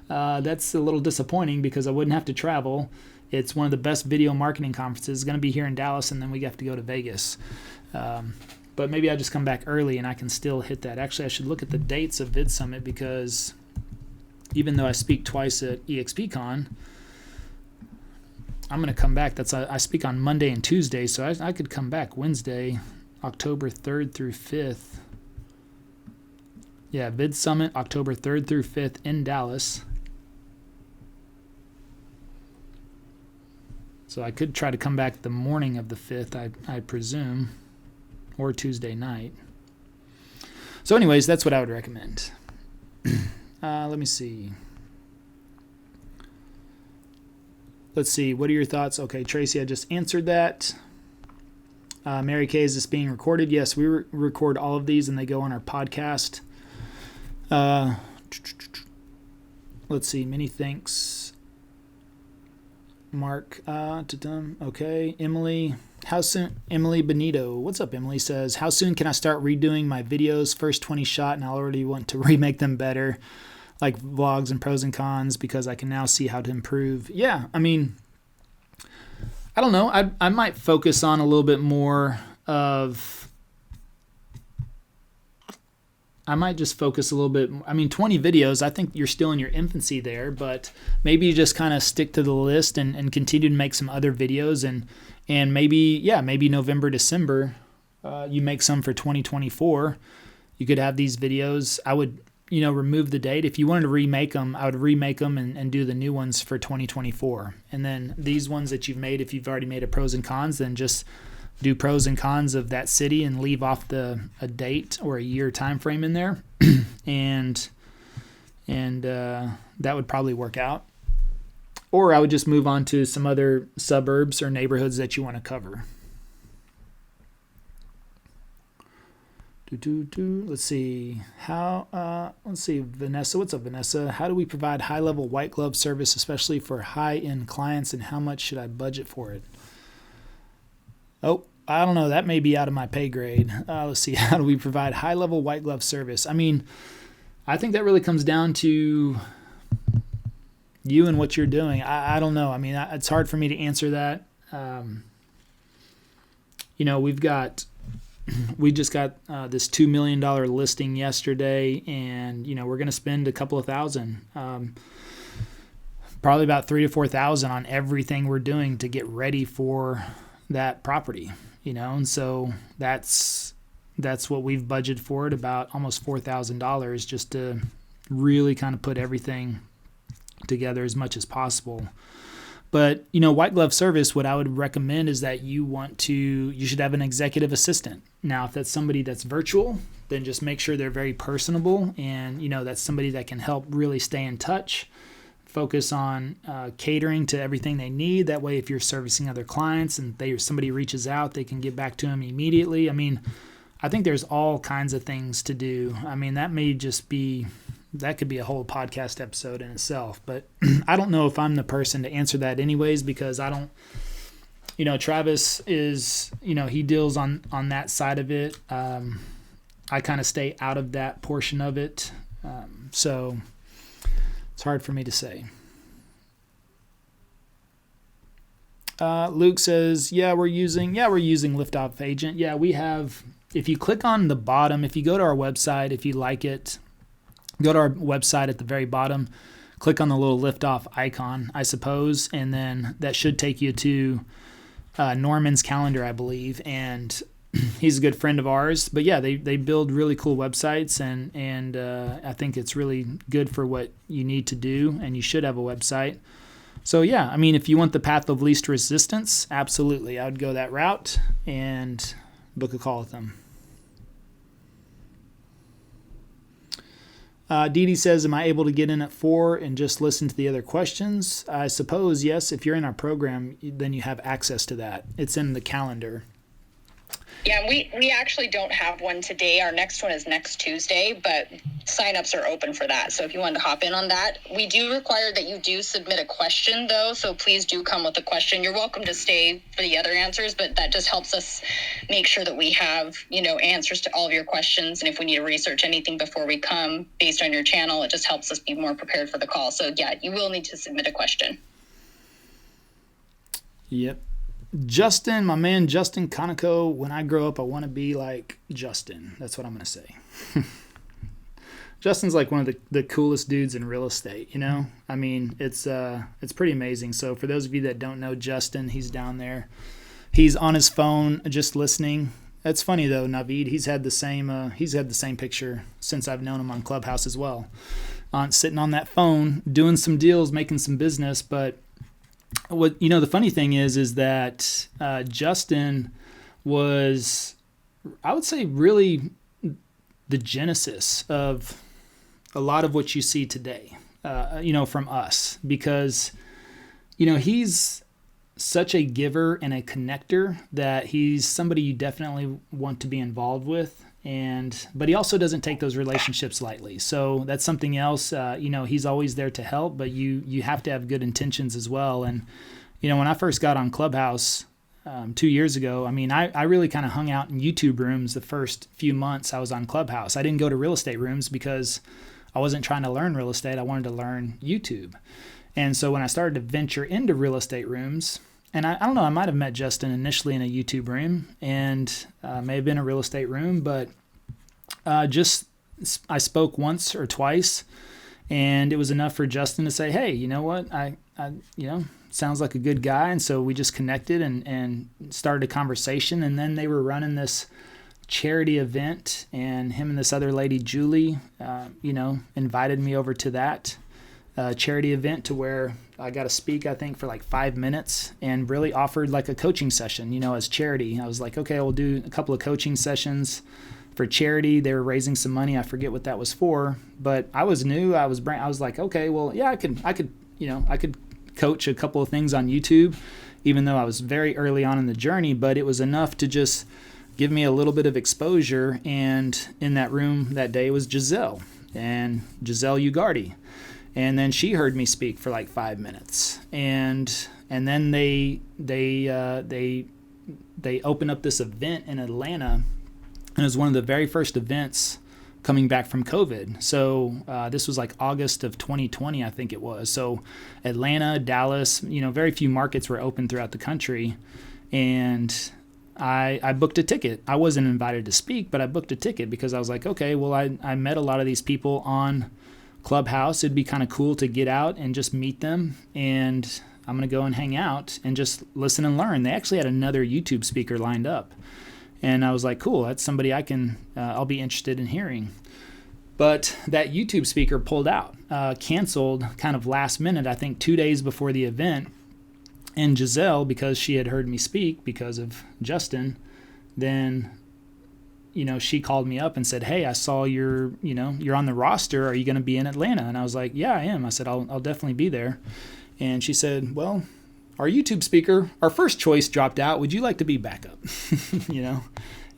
that's a little disappointing because I wouldn't have to travel. It's one of the best video marketing conferences. It's going to be here in Dallas, and then we have to go to Vegas. But maybe I just come back early and I can still hit that. Actually, I should look at the dates of Vid Summit, because even though I speak twice at EXP Con, I'm going to come back. I speak on Monday and Tuesday, so I could come back Wednesday, October 3rd through 5th. Yeah, Vid Summit, October 3rd through 5th in Dallas. So I could try to come back the morning of the 5th, I presume, or Tuesday night. So anyways, that's what I would recommend. Let me see. Let's see. What are your thoughts? Okay, Tracy, I just answered that. Mary Kay, is this being recorded? Yes, we record all of these and they go on our podcast. Let's see. Many thanks, Mark. Okay, Emily. How soon? Emily Benito. What's up, Emily? Says, how soon can I start redoing my videos? First 20 shot, and I already want to remake them better, like vlogs and pros and cons, because I can now see how to improve. Yeah, I don't know. I might focus on a little bit more of. I might just focus a little bit. 20 videos, I think you're still in your infancy there, but maybe you just kind of stick to the list and continue to make some other videos, and maybe November, December, you make some for 2024. You could have these videos. I would, remove the date. If you wanted to remake them, I would remake them and do the new ones for 2024. And then these ones that you've made, if you've already made a pros and cons, then just do pros and cons of that city and leave off a date or a year time frame in there. and that would probably work out. Or I would just move on to some other suburbs or neighborhoods that you want to cover. Let's see. Let's see. Vanessa, what's up, Vanessa? How do we provide high-level white glove service, especially for high-end clients, and how much should I budget for it? Oh, I don't know. That may be out of my pay grade. Let's see. How do we provide high-level white glove service? I think that really comes down to you and what you're doing. I don't know. It's hard for me to answer that. we just got this $2 million listing yesterday, and we're going to spend a couple of thousand, probably about $3,000 to $4,000 on everything we're doing to get ready for that property. And so that's what we've budgeted for it, about almost $4,000, just to really kind of put everything together as much as possible. But, white glove service, what I would recommend is that you should have an executive assistant. Now, if that's somebody that's virtual, then just make sure they're very personable, and, that's somebody that can help really stay in touch, focus on catering to everything they need. That way, if you're servicing other clients and somebody reaches out, they can get back to them immediately. I think there's all kinds of things to do. That could be a whole podcast episode in itself, but I don't know if I'm the person to answer that anyways, because I don't, Travis is, he deals on that side of it. I kind of stay out of that portion of it. So it's hard for me to say. Luke says, we're using Liftoff Agent. Yeah, we have, if you click on the bottom, if you go to our website, if you like it, go to our website at the very bottom, click on the little liftoff icon, I suppose, and then that should take you to Norman's calendar, I believe, and he's a good friend of ours. But yeah, they build really cool websites, and I think it's really good for what you need to do, and you should have a website. So yeah, if you want the path of least resistance, absolutely, I would go that route and book a call with them. Dee Dee says, am I able to get in at 4 and just listen to the other questions? I suppose, yes. If you're in our program, then you have access to that. It's in the calendar. Yeah, we actually don't have one today. Our next one is next Tuesday, but signups are open for that. So if you wanted to hop in on that, we do require that you do submit a question, though. So please do come with a question. You're welcome to stay for the other answers, but that just helps us make sure that we have, answers to all of your questions. And if we need to research anything before we come based on your channel, it just helps us be more prepared for the call. So yeah, you will need to submit a question. Yep. Justin, my man Justin Conoco, when I grow up, I want to be like Justin. That's what I'm going to say. Justin's like one of the coolest dudes in real estate, It's pretty amazing. So for those of you that don't know Justin, he's down there. He's on his phone just listening. That's funny though, Naveed. He's had the same picture since I've known him on Clubhouse as well. Sitting on that phone, doing some deals, making some business, but what the funny thing is that Justin was, I would say, really the genesis of a lot of what you see today, from us, because he's such a giver and a connector that he's somebody you definitely want to be involved with. But he also doesn't take those relationships lightly. So that's something else. He's always there to help, but you have to have good intentions as well. And, when I first got on Clubhouse 2 years ago, I really kind of hung out in YouTube rooms the first few months I was on Clubhouse. I didn't go to real estate rooms because I wasn't trying to learn real estate. I wanted to learn YouTube. And so when I started to venture into real estate rooms, and I don't know, I might have met Justin initially in a YouTube room and may have been a real estate room, but I spoke once or twice, and it was enough for Justin to say, hey, you know what, I sounds like a good guy. And so we just connected and started a conversation, and then they were running this charity event, and him and this other lady, Julie, invited me over to that charity event to where I got to speak, I think, for like 5 minutes, and really offered like a coaching session, as charity. I was like, okay, we'll do a couple of coaching sessions for charity. They were raising some money. I forget what that was for, but I was new. I was like, okay, well, yeah, I could coach a couple of things on YouTube, even though I was very early on in the journey, but it was enough to just give me a little bit of exposure. And in that room that day was Giselle Ugardi. And then she heard me speak for like 5 minutes, and then they opened up this event in Atlanta, and it was one of the very first events coming back from COVID. So this was like August of 2020, I think it was. So Atlanta, Dallas, very few markets were open throughout the country, and I booked a ticket. I wasn't invited to speak, but I booked a ticket because I was like, okay, well, I met a lot of these people on Clubhouse. It'd be kind of cool to get out and just meet them, and I'm going to go and hang out and just listen and learn. They actually had another YouTube speaker lined up, and I was like, cool, that's somebody I'll be interested in hearing. But that YouTube speaker pulled out, canceled kind of last minute, I think 2 days before the event. And Giselle, because she had heard me speak because of Justin, then, she called me up and said, hey, I saw you're on the roster. Are you going to be in Atlanta? And I was like, yeah, I am. I said, I'll definitely be there. And she said, well, our YouTube speaker, our first choice dropped out. Would you like to be backup?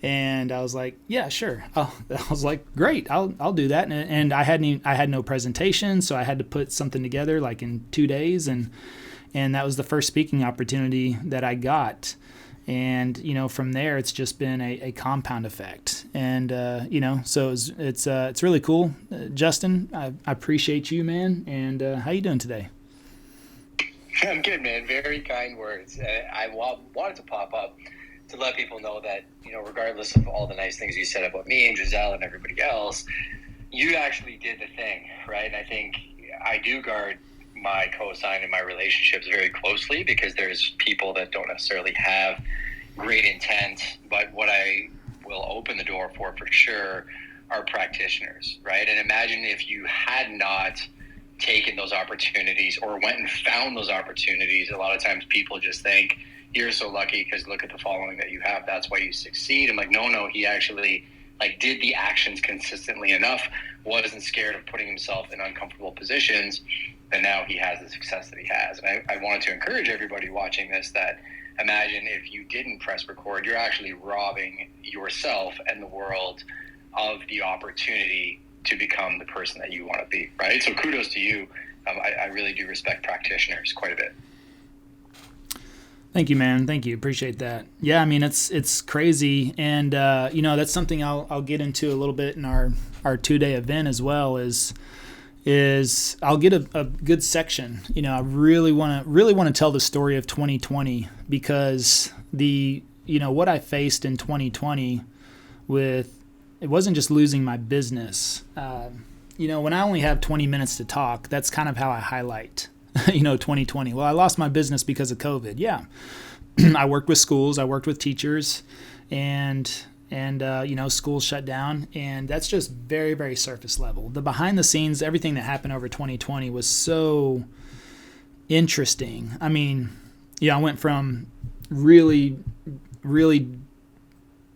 And I was like, yeah, sure. I was like, great, I'll do that. And I had no presentation, so I had to put something together like in 2 days, and that was the first speaking opportunity that I got. And from there, it's just been a compound effect. And so it's really cool. Justin, I appreciate you, man. And how you doing today? I'm good, man. Very kind words. I wanted to pop up to let people know that, regardless of all the nice things you said about me and Giselle and everybody else, you actually did the thing, right? And I think I do guard my cosign and my relationships very closely because there's people that don't necessarily have great intent, but what I will open the door for sure are practitioners, right? And imagine if you had not taken those opportunities or went and found those opportunities. A lot of times people just think, you're so lucky because look at the following that you have. That's why you succeed. I'm like, no, he actually did the actions consistently enough, wasn't scared of putting himself in uncomfortable positions, and now he has the success that he has. And I wanted to encourage everybody watching this that imagine if you didn't press record, you're actually robbing yourself and the world of the opportunity to become the person that you want to be, right? So kudos to you. I really do respect practitioners quite a bit. Thank you, man. Thank you. Appreciate that. Yeah, I mean, it's crazy. And, that's something I'll get into a little bit in our 2-day event as well is I'll get a good section. I really want to tell the story of 2020 because what I faced in 2020 it wasn't just losing my business. When I only have 20 minutes to talk, that's kind of how I highlight 2020. Well, I lost my business because of COVID. Yeah. I worked with schools, I worked with teachers, and schools shut down, and that's just very, very surface level. The behind the scenes, everything that happened over 2020 was so interesting. I mean, I went from really, really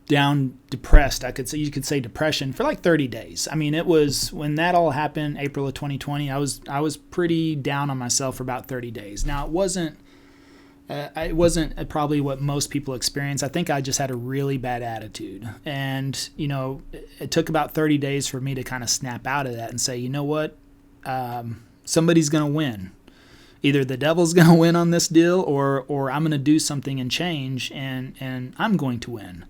down, depressed. You could say depression for like 30 days. I mean, it was when that all happened, April of 2020, I was pretty down on myself for about 30 days. Now, it wasn't probably what most people experience. I think I just had a really bad attitude. And, it took about 30 days for me to kind of snap out of that and say, you know what? Somebody's going to win. Either the devil's going to win on this deal or I'm going to do something and change and I'm going to win.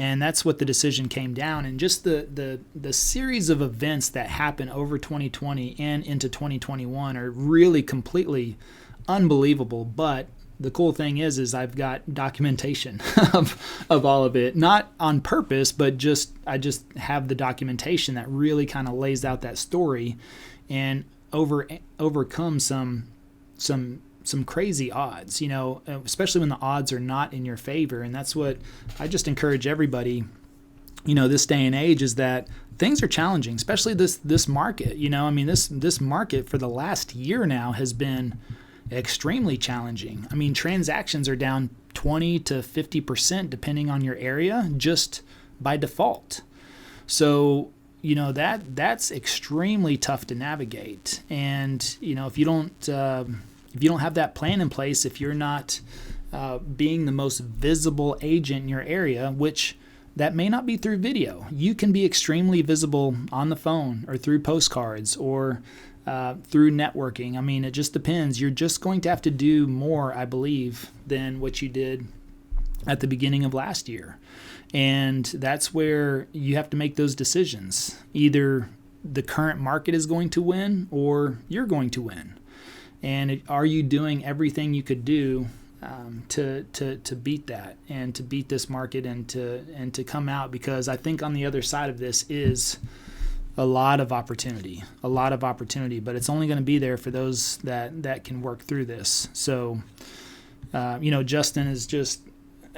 And that's what the decision came down. And just the series of events that happened over 2020 and into 2021 are really completely unbelievable. But the cool thing is I've got documentation of all of it, not on purpose, but I just have the documentation that really kind of lays out that story and overcome some crazy odds, especially when the odds are not in your favor. And that's what I just encourage everybody, this day and age is that things are challenging, especially this market. This market for the last year now has been extremely challenging. I mean, transactions are down 20 to 50% depending on your area, just by default. So, that's extremely tough to navigate. And, if you don't have that plan in place, if you're not being the most visible agent in your area, which that may not be through video, you can be extremely visible on the phone or through postcards or through networking. I mean, it just depends. You're just going to have to do more, I believe, than what you did at the beginning of last year. And that's where you have to make those decisions. Either the current market is going to win or you're going to win. And are you doing everything you could do to beat that and to beat this market and to come out, because I think on the other side of this is a lot of opportunity, but it's only going to be there for those that can work through this. So, Justin is just,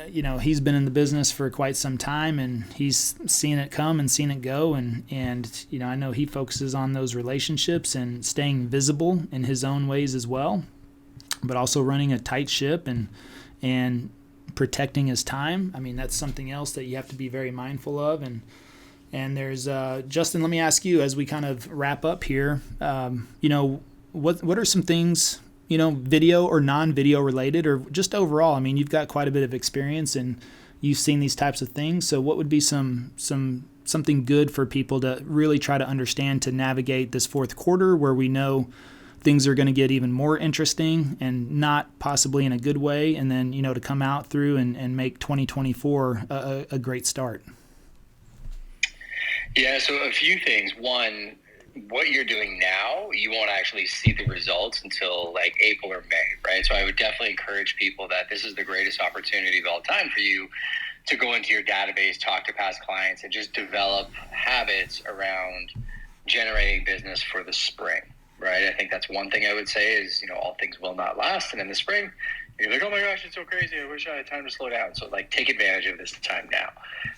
he's been in the business for quite some time, and he's seen it come and seen it go. And I know he focuses on those relationships and staying visible in his own ways as well, but also running a tight ship and protecting his time. I mean, that's something else that you have to be very mindful of. And there's Justin, let me ask you as we kind of wrap up here, what are some things, video or non-video related, or just overall? I mean, you've got quite a bit of experience and you've seen these types of things. So what would be something good for people to really try to understand to navigate this fourth quarter, where we know things are going to get even more interesting and not possibly in a good way, and then, to come out through and make 2024 a great start? Yeah, so a few things. One, what you're doing now, you won't actually see the results until like April or May, right? So I would definitely encourage people that this is the greatest opportunity of all time for you to go into your database, talk to past clients, and just develop habits around generating business for the spring, right? I think that's one thing I would say is, all things will not last. And in the spring, you're like, oh my gosh, it's so crazy. I wish I had time to slow down. So take advantage of this time now.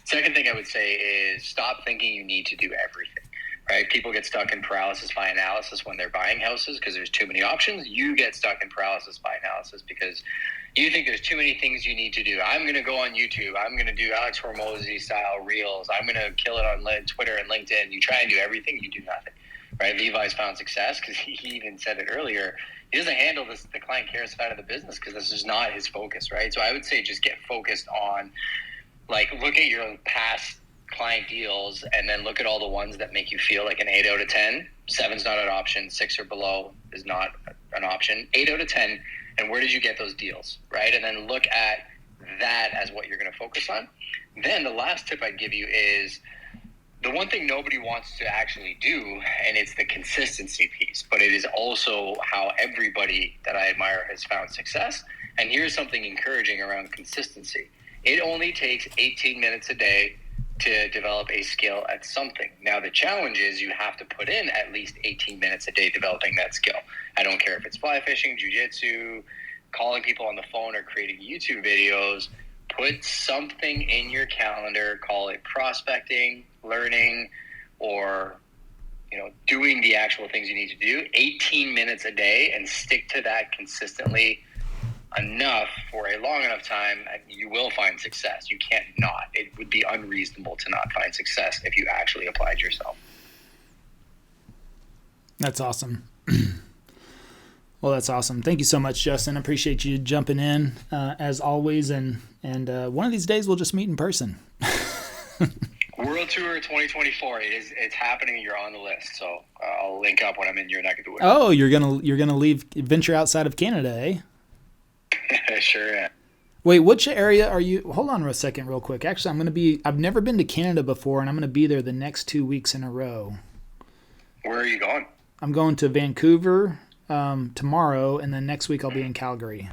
Second thing I would say is stop thinking you need to do everything, right? People get stuck in paralysis by analysis when they're buying houses because there's too many options. You get stuck in paralysis by analysis because you think there's too many things you need to do. I'm going to go on YouTube. I'm going to do Alex Hormozy style reels. I'm going to kill it on Twitter and LinkedIn. You try and do everything, you do nothing, right? Levi's found success because he even said it earlier. He doesn't handle the client care side of the business because this is not his focus, right? So I would say just get focused on, look at your past client deals and then look at all the ones that make you feel like an 8 out of 10. 7's not an option. 6 or below is not an option. 8 out of 10. And where did you get those deals, right? And then look at that as what you're going to focus on. Then the last tip I'd give you is the one thing nobody wants to actually do, and it's the consistency piece, but it is also how everybody that I admire has found success. And here's something encouraging around consistency. It only takes 18 minutes a day to develop a skill at something. Now, the challenge is you have to put in at least 18 minutes a day developing that skill. I don't care if it's fly fishing, jiu-jitsu, calling people on the phone, or creating YouTube videos. Put something in your calendar, call it prospecting, learning, or doing the actual things you need to do, 18 minutes a day, and stick to that consistently enough for a long enough time, you will find success. You can't not. It would be unreasonable to not find success if you actually applied yourself. That's awesome. Well, that's awesome. Thank you so much, Justin. I appreciate you jumping in as always. And one of these days we'll just meet in person. World Tour 2024. It's happening. You're on the list. So I'll link up when I'm in your neck of the woods. Oh, you're gonna venture outside of Canada, eh? Sure am. Wait, which area are you? Hold on a second real quick. Actually, I've never been to Canada before, and I'm going to be there the next 2 weeks in a row. Where are you going? I'm going to Vancouver tomorrow, and then next week I'll be in Calgary.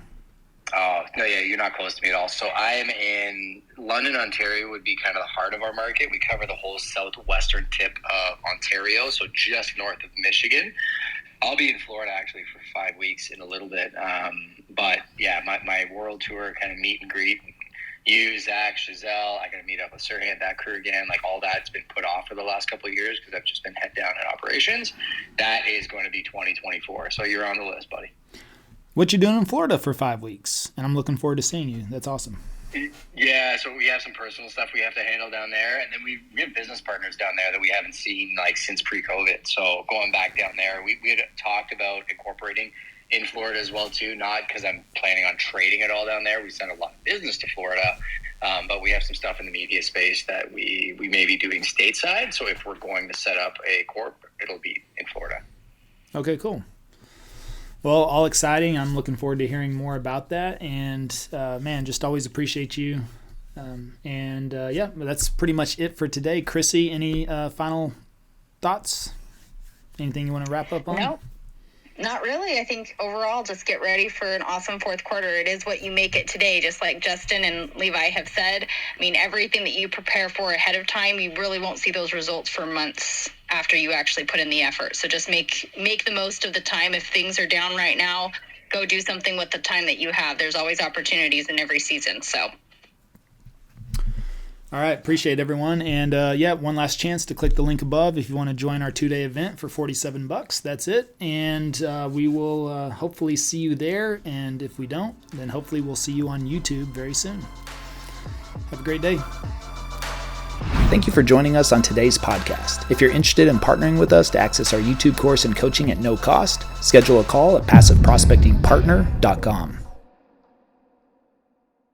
Oh, no, yeah, you're not close to me at all. So I am in London, Ontario would be kind of the heart of our market. We cover the whole southwestern tip of Ontario, so just north of Michigan. I'll be in Florida actually for 5 weeks in a little bit. But yeah, my world tour kind of meet and greet. You, Zach, Giselle, I got to meet up with Serhant, that crew again. All that's been put off for the last couple of years because I've just been head down in operations. That is going to be 2024. So you're on the list, buddy. What you doing in Florida for 5 weeks? And I'm looking forward to seeing you. That's awesome. Yeah, so we have some personal stuff we have to handle down there, and then we have business partners down there that we haven't seen since pre-COVID. So going back down there, we had talked about incorporating in Florida as well too, not because I'm planning on trading it all down there. We send a lot of business to Florida, but we have some stuff in the media space that we may be doing stateside. So if we're going to set up a corp, it'll be in Florida. Okay, cool. Well, all exciting. I'm looking forward to hearing more about that. And, man, just always appreciate you. Yeah, that's pretty much it for today. Chrissy, any final thoughts? Anything you want to wrap up on? Not really. I think overall, just get ready for an awesome fourth quarter. It is what you make it today, just like Justin and Levi have said. I mean, everything that you prepare for ahead of time, you really won't see those results for months after you actually put in the effort. So just make the most of the time. If things are down right now, go do something with the time that you have. There's always opportunities in every season. So. All right, appreciate everyone. And one last chance to click the link above if you want to join our 2-day event for $47. That's it. And we will hopefully see you there. And if we don't, then hopefully we'll see you on YouTube very soon. Have a great day. Thank you for joining us on today's podcast. If you're interested in partnering with us to access our YouTube course and coaching at no cost, schedule a call at PassiveProspectingPartner.com.